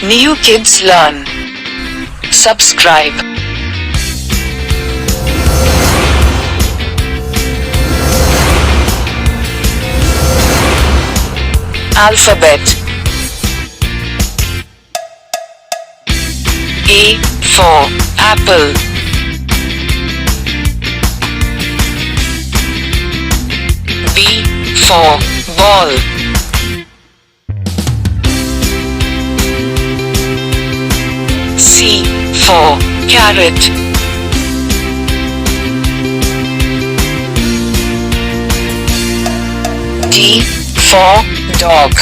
New Kids Learn. Subscribe. Alphabet. A for apple. B for ball. C for carrot. D for dog.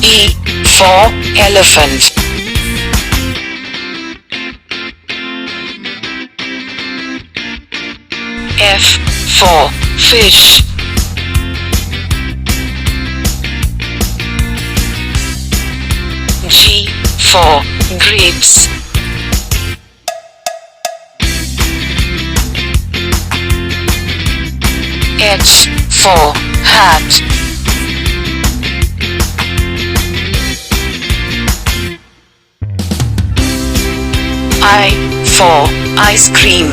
E for elephant. F for fish. G for grapes. H for hat. I for ice cream.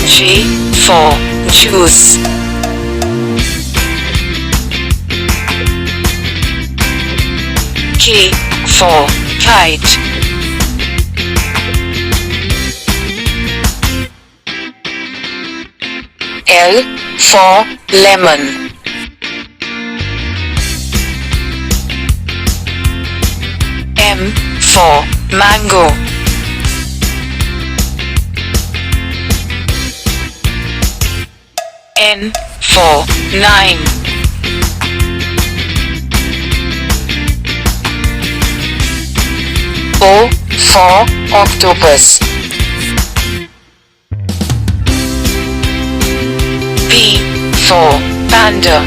J for juice. K for kite. L for lemon. M for mango. N for 9. O for octopus. P for panda.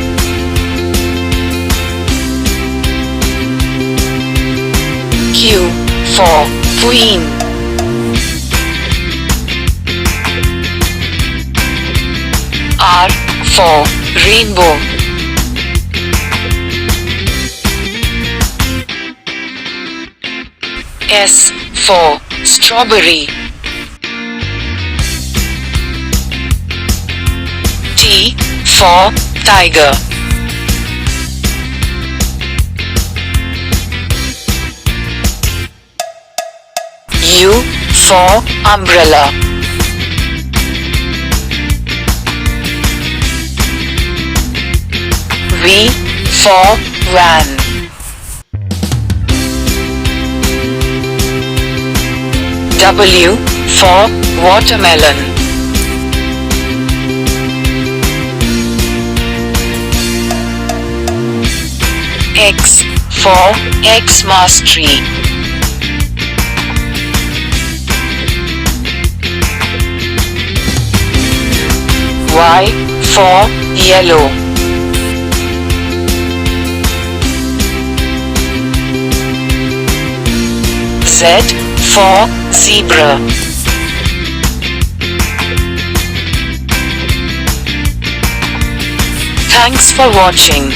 Q for queen. R for rainbow. S for strawberry. T for tiger. U for umbrella. V for van. W for watermelon. X for Xmas tree. Y for yellow. Z for zebra. Thanks for watching.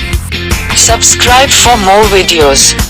Subscribe for more videos.